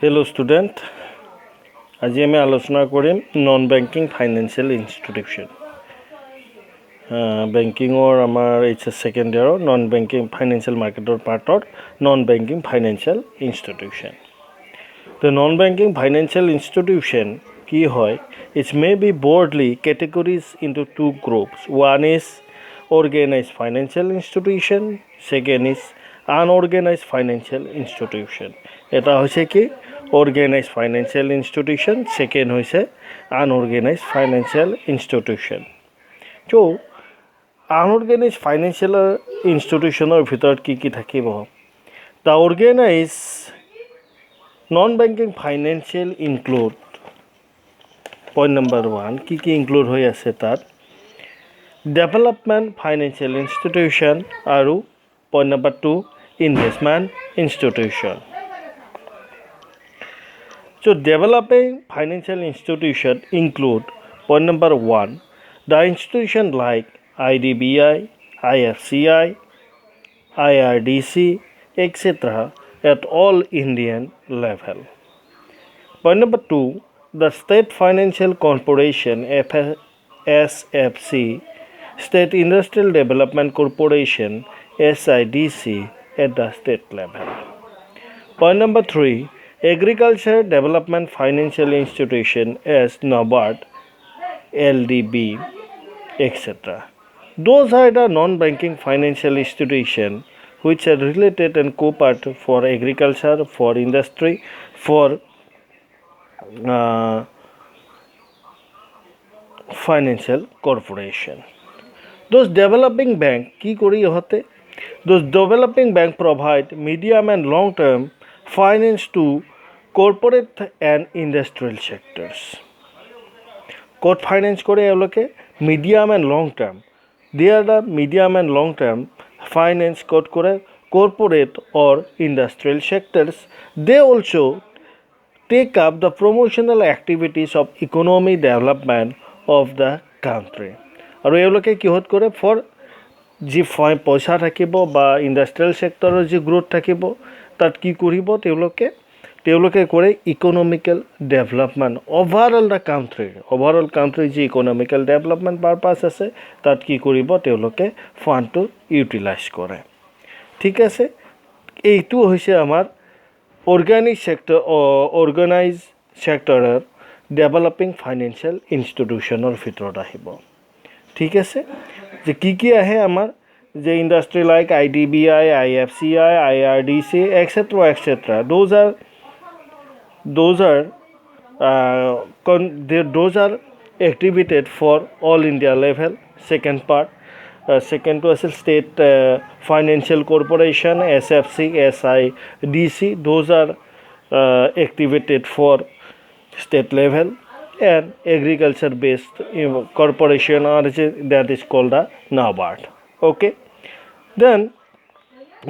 Hello student, আজি আমি আলোচনা কৰিম নন বেংকিং ফাইনেন্সিয়েল ইনষ্টিটিউশ্যন। বেংকিঙৰ আমাৰ এইচএছ ছেকেণ্ড ইয়াৰৰ নন বেংকিং ফাইনেন্সিয়েল মাৰ্কেটৰ পাৰ্টৰ non banking financial institution. The non banking financial institution কি হয়, it may be broadly categorized into two groups. One is organized financial institution, second is unorganized financial institution. এটা হৈছে কি organized financial institution, second হৈছে unorganized financial institution. So unorganized financial institutionৰ ভিতৰত কি থাকিব? The organized non-banking financial include point number 1 কি include হৈ আছে তাত development financial institution আৰু point number 2 investment institution. So developing financial institution include point number 1 the institution like IDBI, IFCI, IRDC, etc. at all Indian level. Point number 2, the State Financial Corporation SFC, State Industrial Development Corporation SIDC at the state level. Point number 3, Agriculture Development Financial Institution as NABARD, LDB, etc. Those are the non-banking financial institutions which are related and co-part for agriculture, for industry, for financial corporation. Those developing bank কি করি হতে? Those developing bank provide medium and long term finance to corporate and industrial sectors. What finance করে এগুলোকে? Medium and long term. They are the medium and long term finance code করে corporate or industrial sectors. They also take up the promotional activities of economic development of the country. আৰু এওঁলোকে কিহত কৰে for যি পইচা থাকিব বা industrial ছেক্টৰৰ যি গ্ৰোথ থাকিব তাত কি কৰিব তেওঁলোকে কৰে ইকনমিকেল ডেভেলপমেণ্ট অভাৰঅল কাণ্ট্ৰিৰ যি ইকনমিকেল ডেভেলপমেণ্ট পাৰপাছ আছে তাত কি কৰিব তেওঁলোকে ফাণ্ডটো ইউটিলাইজ কৰে। ঠিক আছে, এইটো হৈছে আমাৰ অৰ্গেনাইজ ছেক্টৰৰ ডেভেলপিং ফাইনেন্সিয়েল ইনষ্টিটিউশ্যনৰ ভিতৰত আহিব। ঠিক আছে, যে কি আহে আমাৰ যে industry like IDBI, IFCI, IRDC, etc. Those are activated for all India level. Second part, second to state financial corporation SFC, SIDC. Those are activated for state level, and agriculture based corporation or that is called the NABARD. Okay, then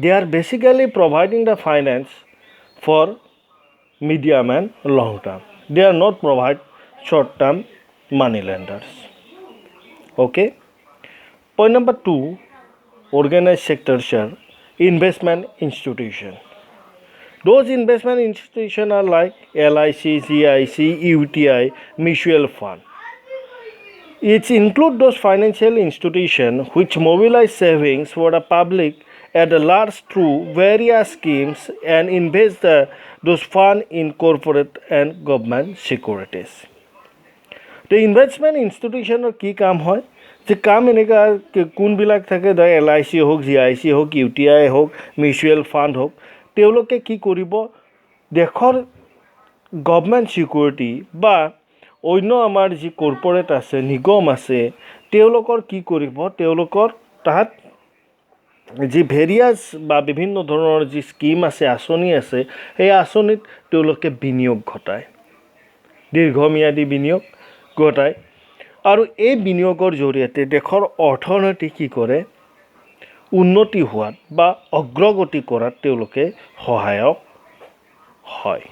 they are basically providing the finance for medium and long term. They are not provide short term money lenders. Okay, point number 2, organized sectors are investment institution. Those investment institutions are like LIC, GIC, UTI, mutual fund. It includes those financial institutions which mobilize savings for the public at a large through various schemes and invest those funds in corporate and government securities. The investment institutioner কি কাম হয়, যে কাম এনেকুৱা কোনবিলাক থাকে ধৰ LIC হোক, GIC হোক, UTI হোক, মিউচুৱেল ফাণ্ড হোক, তেওঁলোকে কি কৰিব দেশৰ গভৰ্ণমেণ্ট চিকিউৰিটি বা অন্য আমাৰ যি কৰ্পৰেট আছে, নিগম আছে, তেওঁলোকৰ কি কৰিব, তেওঁলোকৰ তাত যি ভেৰিয়াছ বা বিভিন্ন ধৰণৰ যি স্কিম আছে, আঁচনি আছে, সেই আঁচনিত তেওঁলোকে বিনিয়োগ ঘটায়, দীৰ্ঘম্যাদী বিনিয়োগ ঘটায়। আৰু এই বিনিয়োগৰ জৰিয়তে দেশৰ অৰ্থনীতি কি কৰে, উন্নতি হোৱাত বা অগ্ৰগতি কৰাত তেওঁলোকে সহায়ক হয়।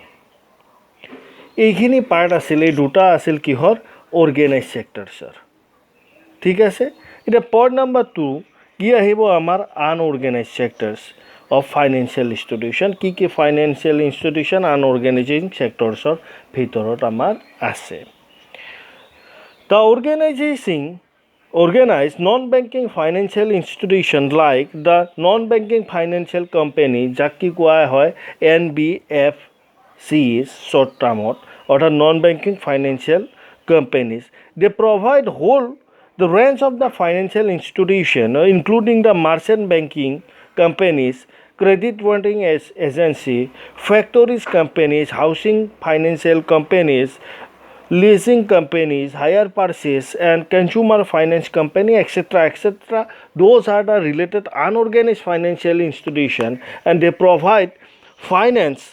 এইখিনি পাৰ্ট আছিল, এই দুটা আছিল কিহৰ, অৰ্গেনাইজ ছেক্টৰছৰ। ঠিক আছে, এতিয়া পইণ্ট নাম্বাৰ 2 কি আহিব আমাৰ আনঅৰ্গেনাইজ ছেক্টৰছ of financial institution কি financial institution unorganizing sectorsৰ ভিতৰত আমাৰ আছে the organized non-banking financial institution like the non-banking financial company যাক কি কোৱা হয় NBFCs short termত অৰ্থাৎ non-banking financial companies they provide the range of the financial institution including the merchant banking companies credit rating agency factories companies housing financial companies leasing companies hire purchase and consumer finance company etc those are the related unorganized financial institution and they provide finance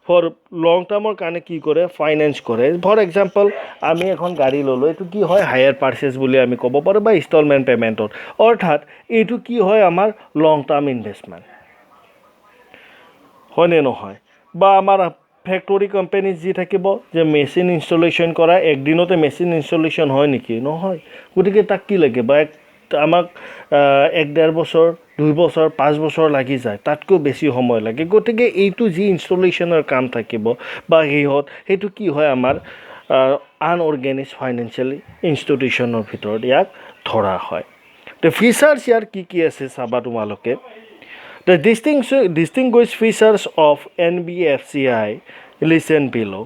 for long termer কাৰণে কি কৰে finance কৰে for example আমি এখন গাড়ী ললো এটো কি হয় হায়াৰ পাৰচেজ বুলি আমি ক'ব পাৰো বা ইনষ্টলমেন্ট পেমেন্টত অৰ্থাৎ এটো কি হয় আমাৰ লং টাৰ্ম ইনভেস্টমেন্ট হয়নে নহয় বা আমাৰ ফ্যাক্টৰি কোম্পানি যি থাকিব যে মেশিন ইনস্টলেশন কৰা একদিনতে মেশিন ইনস্টলেশন হয় নেকি নহয় গতিকে তাক কি লাগে বা আমাক 1.5 বছৰ 2 বছৰ 5 বছৰ লাগি যায় তাতকৈ বেছি সময় লাগে গতিকে এইটো যি ইনস্টলেশনৰ কাম থাকিব বা হেতু কি হয় আমাৰ আনঅৰ্গানাইজড ফাইনান্সিয়াল ইনস্টিটিউশনৰ ভিতৰত ইয়াক ধৰা হয় তে ফিচাৰ্স ইয়াৰ কি আছে চাবা তোমালোকে The distinguished features of NBFCI listen below.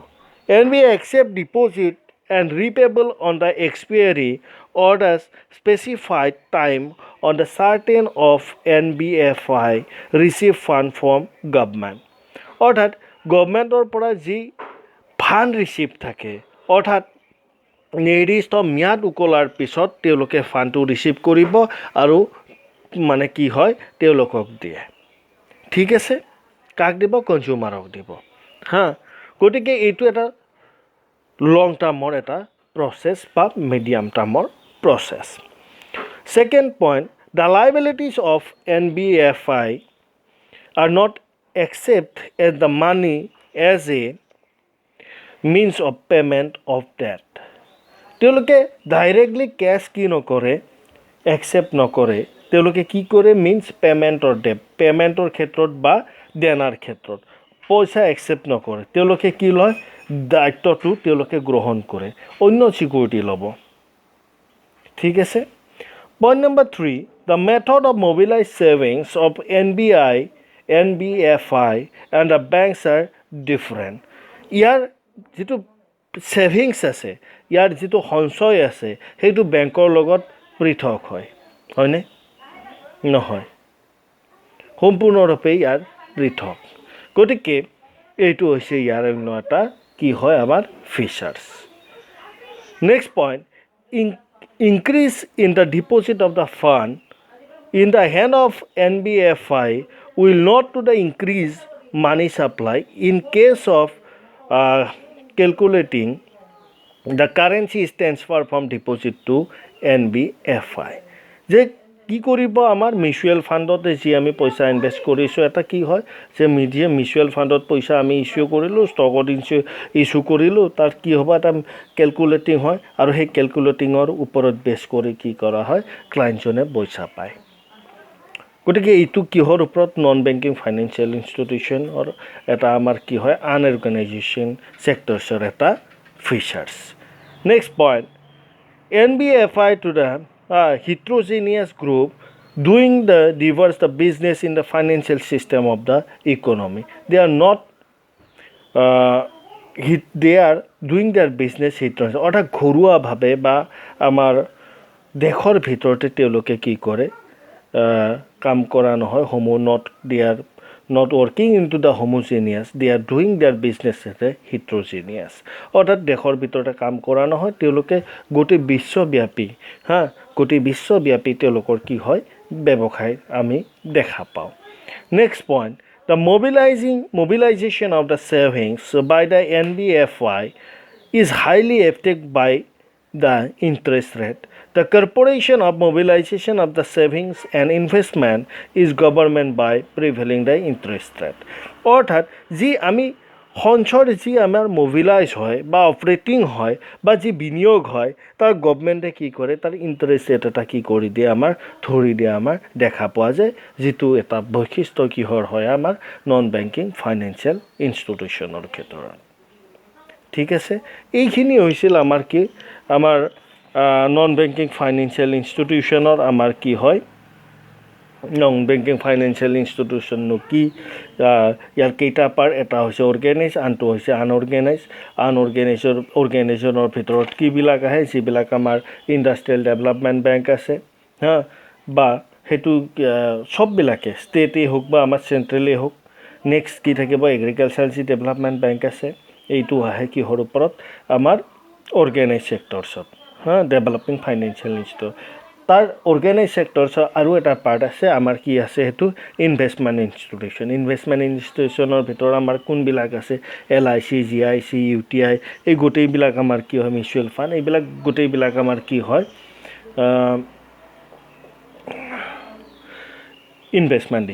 NBFCI accept deposit and repayable on the expiry or the specified time on the certain of NBFCI receive fund from government. অর্থাৎ গভৰ্নমেন্টৰ পৰা যি ফান্ড ৰিচিভ থাকে অৰ্থাৎ নিৰ্দিষ্ট ম্যাদ উকলাৰ পিছত তেওঁলোকে ফান্ডটো ৰিচিভ কৰিব আৰু মানে কি হয় তেওঁলোকক দিয়ে ঠিক আছে কাক দিব কনজিউমাৰক দিব হ্যাঁ গতিকে এইটো এটা লং টাৰ্মৰ এটা প্ৰসেস বা মিডিয়াম টাৰ্মৰ process second point the liabilities of NBFI are not accept as the money as a means of payment of debt তেওঁলোকে ডাইৰেক্টলি ক্যাশ কি নকৰে accept নকৰে তেওঁলোকে কি কৰে মিন্স পেমেন্টৰ ডেট পেমেন্টৰ ক্ষেত্ৰত বা দেনাৰ ক্ষেত্ৰত পইচা একসেপ্ট নকৰে তেওঁলোকে কি লয় দায়িত্বটো তেওঁলোকে গ্ৰহণ কৰে অন্য সিকিউৰিটি ল'ব ঠিক আছে point number 3 the method of mobilized savings of NBFI and the banks are different ইয়াৰ যেটো সেভিংস আছে ইয়াৰ যেটো সঞ্চয় আছে হেতু বেংকৰ লগত পৃথক হয় হয়নে নহয় সম্পূৰ্ণৰূপে ইয়াৰ পৃথক গতিকে এইটো হৈছে ইয়াৰ অন্য এটা কি হয় আমাৰ features next point increase in the deposit of the fund in the hand of NBFI will not to the increase money supply in case of calculating the currency is transfer from deposit to NBFI যে কি কৰিব আমাৰ mutual ফাণ্ডত যে আমি পইচা invest কৰিছো এটা কি হয় যে মিউচুৱেল ফাণ্ডত পইচা আমি ইস্যু কৰিলো ষ্টকত ইস্যু কৰিলো তাৰ কি হ'ব এটা ক্যালকুলেটিং হয় আৰু সেই ক্যালকুলেটিংৰ ওপৰত বেছ কৰি কি কৰা হয় ক্লায়েণ্টজনে পইচা পায় গতিকে এইটো কিহৰ ওপৰত নন বেংকিং ফাইনান্সিয়েল ইনষ্টিটিউচনৰ এটা আমাৰ কি হয় আনঅৰ্গানাইজেশ্যন সেক্টৰছৰ এটা features next point NBFI to the heterogeneous group doing the diverse the business in the financial system of the economy they are not they are doing their business heterogeneous অৰ্থাৎ ঘৰুৱা ভাবে বা আমাৰ দেশৰ ভিতৰতে তেওঁলোকে কি কৰে কাম কৰা নহয় not working into the homogeneous they are doing their business as a heterogeneous অৰ্থাৎ দেশৰ ভিতৰতে কাম কৰা নহয় তেওঁলোকে গোটেই বিশ্বব্যাপী গোটেই বিশ্বব্যাপী তেওঁলোকৰ কি হয় ব্যৱসায় আমি দেখা পাওঁ next point the mobilization of the savings by the NBFI is highly affected by the interest rate the corporation of mobilization of the savings and investment is government by prevailing the interest rate অর্থাৎ যি আমি সঞ্চয় যি আমাৰ mobilise হয় বা operating হয় বা যি বিনিয়োগ হয় তাৰ গভমেণ্টে কি কৰে তাৰ ইণ্টাৰেষ্ট ৰেট এটা কি কৰি দিয়ে আমাৰ ধৰি দিয়ে আমাৰ দেখা পোৱা যায় যিটো এটা বৈশিষ্ট্য কিহৰ হয় আমাৰ নন বেংকিং ফাইনেন্সিয়েল ইনষ্টিটিউশ্যনৰ ক্ষেত্ৰত ঠিক আছে এইখিনি হৈছিল আমাৰ কি আমাৰ নন বেংকিং ফাইনেন্সিয়েল ইনষ্টিটিউশ্যনৰ আমাৰ কি হয় নন বেংকিং ফাইনেন্সিয়েল ইনষ্টিটিউশ্যননো কি ইয়াৰ কেইটা পাৰ্ট এটা হৈছে অৰ্গেনাইজ আনটো হৈছে অৰ্গেনাইজেশ্যনৰ ভিতৰত কিবিলাক আহে যিবিলাক আমাৰ ইণ্ডাষ্ট্ৰিয়েল ডেভেলপমেণ্ট বেংক আছে হা বা সেইটো চববিলাকে ষ্টেটেই হওক বা আমাৰ চেণ্ট্ৰেলেই হওক নেক্সট কি থাকিব এগ্ৰিকালচাৰ যি ডেভেলপমেণ্ট বেংক আছে এইটো আহে কিহৰ ওপৰত আমাৰ অৰ্গেনাইজ ছেক্টৰছত হা ডেভেলপিং ফাইনেন্সিয়েল ইনষ্টিটিউট তাৰ অৰ্গেনাইজ ছেক্টৰছৰ আৰু এটা পাৰ্ট আছে আমাৰ কি আছে সেইটো ইনভেষ্টমেণ্ট ইনষ্টিটিউশ্যনৰ ভিতৰত আমাৰ কোনবিলাক আছে LIC GIC UTI এই গোটেইবিলাক আমাৰ কি হয় মিউচুৱেল ফাণ্ড এইবিলাক গোটেইবিলাক আমাৰ কি হয় ইনভেষ্টমেণ্ট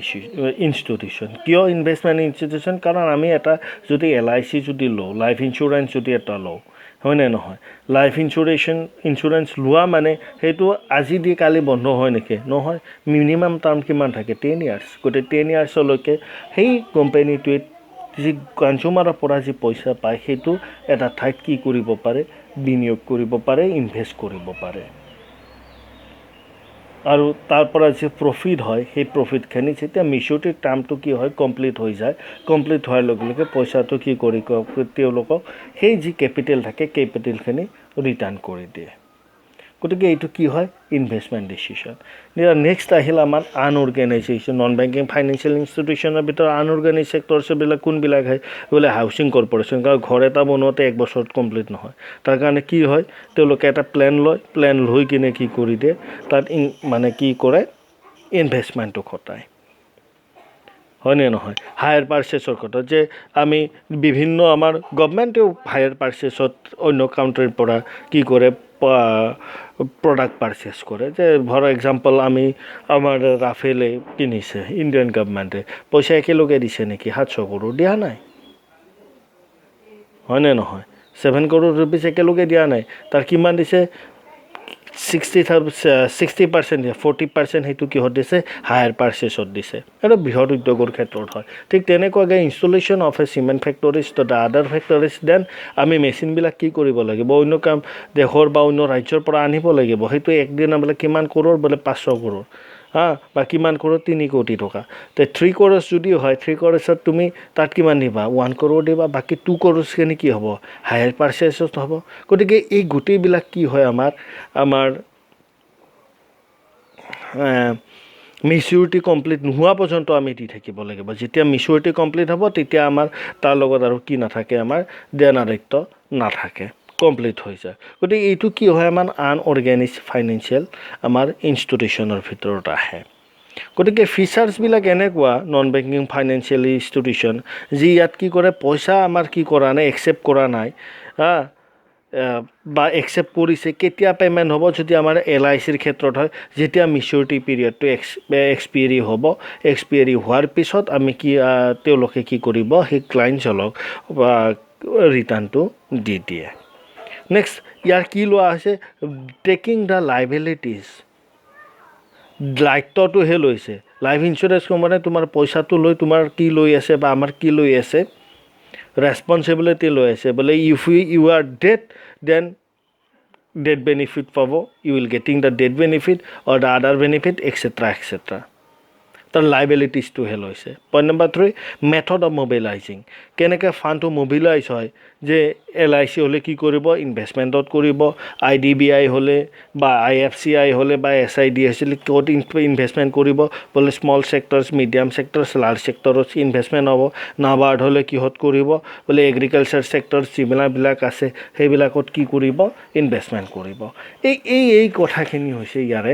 ইনষ্টিটিউশ্যন কিয় ইনভেষ্টমেণ্ট ইনষ্টিটিউশ্যন কাৰণ আমি এটা যদি LIC যদি লওঁ লাইফ ইঞ্চুৰেঞ্চ যদি এটা লওঁ হয়নে নহয় লাইফ ইঞ্চুৰেঞ্চ লোৱা মানে সেইটো আজি দি কালি বন্ধ হয় নেকি নহয় মিনিমাম টাৰ্ম কিমান থাকে 10 ইয়াৰ্ছ গোটেই 10 ইয়াৰ্ছলৈকে সেই কোম্পানীটোৱে যি কনজিউমাৰৰ পৰা যি পইচা পায় সেইটো এটা ঠাইত কি কৰিব পাৰে বিনিয়োগ কৰিব পাৰে ইনভেষ্ট কৰিব পাৰে আৰু তাৰ পৰা যে প্ৰফিট হয় সেই প্ৰফিটখিনি যেতিয়া মিচুৰিটিৰ টাৰ্মটো কি হয় কমপ্লিট হৈ যায় কমপ্লিট হোৱাৰ লগে লগে পইচাটো কি কৰি তেওঁলোকক সেই যি কেপিটেল থাকে কেপিটেলখিনি ৰিটাৰ্ণ কৰি দিয়ে গতিকে এইটো কি হয় ইনভেষ্টমেণ্ট ডিচিশ্যন নেক্সট আহিল আমাৰ আনঅৰ্গেনাইজেশ্যন নন বেংকিং ফাইনেন্সিয়েল ইনষ্টিটিউশ্যনৰ ভিতৰত আনঅৰ্গেনাইজ ছেক্টৰছবিলাক কোনবিলাক হয় বোলে হাউচিং কৰ্পৰেশ্যন কাৰণ ঘৰ এটা বনোৱাতে 1 বছৰত কমপ্লিট নহয় তাৰ কাৰণে কি হয় তেওঁলোকে এটা প্লেন লৈ কিনে কি কৰি দিয়ে তাত মানে কি কৰে ইনভেষ্টমেণ্টটো খটায় হয়নে নহয় হায়াৰ পাৰ্চেছৰ কথা যে আমি বিভিন্ন আমাৰ গভমেণ্টেও হায়াৰ পাৰ্চেছত অন্য কাউণ্ট্ৰিৰ পৰা কি কৰে প্ৰডাক্ট পাৰ্চেছ কৰে যে ফৰ এক্সাম্পল আমাৰ ৰাফেলে কিনিছে ইণ্ডিয়ান গভমেণ্টে পইচা একেলগে দিছে নেকি 700 কৰোৰ দিয়া নাই হয়নে নহয় 7 কৰোৰ ৰুপিজ একেলগে দিয়া নাই তাৰ কিমান দিছে 60% দিয়ে 40% সেইটো কিহত দিছে হায়াৰ পাৰ্চেছত দিছে এটা বৃহৎ উদ্যোগৰ ক্ষেত্ৰত হয় ঠিক তেনেকুৱাকৈ installation of a cement factories the other factories then আমি মেচিনবিলাক কি কৰিব লাগিব অন্য কাম দেশৰ বা অন্য ৰাজ্যৰ পৰা আনিব লাগিব সেইটো একদিন বোলে কিমান কৰোৰ বোলে 500 কৰোৰ বা কিমান কৰোৰ 3 কোটি টকা তে 3 কৰোৰ যদি হয় 3 কৰোৰত তুমি তাত কিমান দিবা 1 কৰোৰ দিবা বাকী 2 কৰোৰখিনি কি হ'ব হায়াৰ পাৰ্চেছত হ'ব গতিকে এই গোটেইবিলাক কি হয় আমাৰ মিচিউৰিটি কমপ্লিট নোহোৱা পৰ্যন্ত আমি দি থাকিব লাগিব যেতিয়া মিচিউৰিটি কমপ্লিট হ'ব তেতিয়া আমাৰ তাৰ লগত আৰু কি নাথাকে আমাৰ দেনাদায়িত্ব নাথাকে কমপ্লিট হৈ যায় গতিকে এইটো কি হয় আমাৰ আনঅৰ্গেনাইজ ফাইনেন্সিয়েল আমাৰ ইনষ্টিটিউশ্যনৰ ভিতৰত আহে গতিকে ফিচাৰ্ছবিলাক এনেকুৱা নন বেংকিং ফাইনেন্সিয়েল ইনষ্টিটিউশ্যন যি ইয়াত কি কৰে পইচা আমাৰ কি কৰা নাই একচেপ্ট কৰা নাই বা একচেপ্ট কৰিছে কেতিয়া পে'মেণ্ট হ'ব যদি আমাৰ LICৰ ক্ষেত্ৰত হয় যেতিয়া মিচিউৰিটি পিৰিয়ডটো এক্সপিৰি হ'ব এক্সপিৰি হোৱাৰ পিছত আমি কি তেওঁলোকে কি কৰিব সেই ক্লাইণ্টছক ৰিটাৰ্ণটো দি দিয়ে নেক্সট ইয়াৰ কি লোৱা হৈছে টেকিং দ্য লাইবিলিটিজ দায়িত্বটোহে লৈছে লাইফ ইঞ্চুৰেঞ্চ কোম্পানীয়ে তোমাৰ পইচাটো লৈ তোমাৰ কি লৈ আছে বা আমাৰ কি লৈ আছে ৰেছপনচিবিলিটি লৈ আছে বোলে if you are dead then dead benefit পাব you will getting the dead benefit or the other benefit extra তাৰ লাইবিলিটিজটোহে লৈছে point number 3 method of mobilising কেনেকৈ ফাণ্ডটো মোবিলাইজ হয় যে LIC হ'লে কি কৰিব ইনভেষ্টমেণ্টত কৰিব IDBI হ'লে বা IFCI হ'লে বা SID হৈছিলে ক'ত ইনভেষ্টমেণ্ট কৰিব বোলে স্মল ছেক্টৰছ মিডিয়াম ছেক্টৰছ লাৰ্জ ছেক্টৰত ইনভেষ্টমেণ্ট হ'ব নাবাৰ্ড হ'লে কিহত কৰিব বোলে এগ্ৰিকালচাৰ ছেক্টৰ যিবিলাকবিলাক আছে সেইবিলাকত কি কৰিব ইনভেষ্টমেণ্ট কৰিব এই কথাখিনি হৈছে ইয়াৰে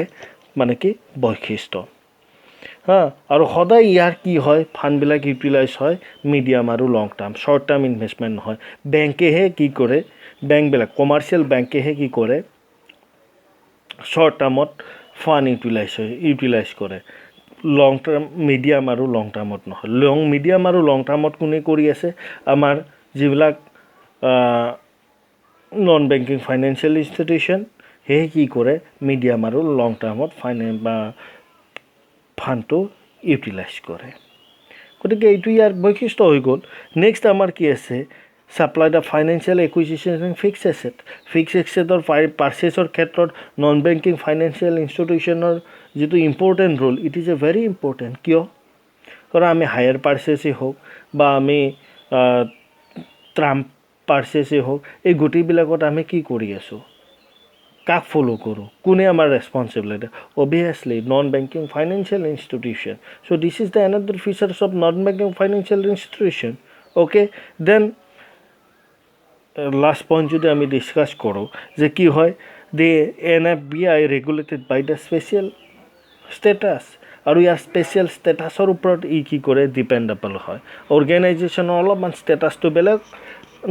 মানে কি বৈশিষ্ট্য আৰু সদায় ইয়াৰ কি হয় ফাণ্ডবিলাক ইউটিলাইজ হয় মিডিয়াম আৰু লং টাৰ্ম শ্বৰ্ট টাৰ্ম ইনভেষ্টমেণ্ট নহয় বেংকেহে কি কৰে বেংকবিলাক কমাৰ্চিয়েল বেংকেহে কি কৰে শ্বৰ্ট টাৰ্মত ফাণ্ড ইউটিলাইজ কৰে লং টাৰ্ম মিডিয়াম আৰু লং টাৰ্মত নহয় মিডিয়াম আৰু লং টাৰ্মত কোনে কৰি আছে আমাৰ যিবিলাক নন বেংকিং ফাইনেন্সিয়েল ইনষ্টিটিউশ্যন সেয়ে কি কৰে মিডিয়াম আৰু লং টাৰ্মত ফাণ্ডটো ইউটিলাইজ কৰে গতিকে এইটো ইয়াৰ বৈশিষ্ট্য হৈ গ'ল নেক্সট আমাৰ কি আছে supply the financial acquisition and fix এছেটৰ পাৰ্চেছৰ ক্ষেত্ৰত নন বেংকিং ফাইনেন্সিয়েল ইনষ্টিটিউশ্যনৰ যিটো important role it is a very important কিয় কাৰণ আমি হায়াৰ পাৰ্চেছেই হওক বা আমি ট্ৰাম্প পাৰ্চেছেই হওক এই গোটেইবিলাকত আমি কি কৰি আছোঁ কাক ফ'ল' কৰোঁ কোনে আমাৰ responsibility obviously non banking financial institution so' this is the another features of non banking financial institution okay then last point যদি আমি ডিছকাছ কৰোঁ যে কি হয় the NFBI regulated by the special status আৰু ইয়াৰ স্পেচিয়েল ষ্টেটাছৰ ওপৰত ই কি কৰে ডিপেণ্ডেবল হয় অৰ্গেনাইজেশ্যনৰ অলপমান ষ্টেটাছটো বেলেগ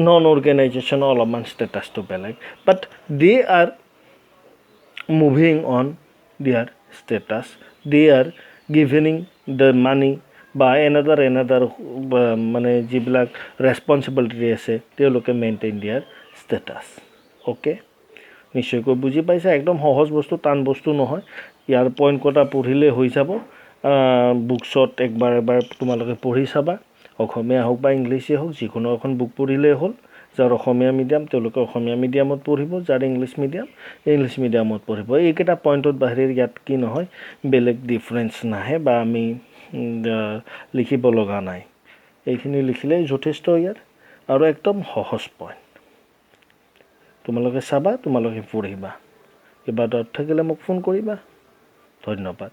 নন অৰ্গেনাইজেশ্যনৰ অলপমান ষ্টেটাছটো বেলেগ but they are moving on their status they are giving the money বা এনাদাৰ মানে যিবিলাক ৰেছপনচিবিলিটি আছে তেওঁলোকে মেইনটেইন দিয়াৰ ষ্টেটাছ অ'কে নিশ্চয়কৈ বুজি পাইছে একদম সহজ বস্তু টান বস্তু নহয় ইয়াৰ পইণ্ট কটা পঢ়িলে হৈ যাব বুকছত একবাৰ তোমালোকে পঢ়ি চাবা অসমীয়া হওক বা ইংলিছেই হওক যিকোনো এখন বুক পঢ়িলেই হ'ল যাৰ অসমীয়া মিডিয়াম তেওঁলোকে অসমীয়া মিডিয়ামত পঢ়িব যাৰ ইংলিছ মিডিয়ামত পঢ়িব এইকেইটা পইণ্টত বাহিৰে ইয়াত কি নহয় বেলেগ ডিফাৰেঞ্চ নাহে বা আমি লিখিব লগা নাই এইখিনি লিখিলেই যথেষ্ট ইয়াৰ আৰু একদম সহজ পইণ্ট তোমালোকে চাবা তোমালোকে পঢ়িবা কিবা ডাউট থাকিলে মোক ফোন কৰিবা ধন্যবাদ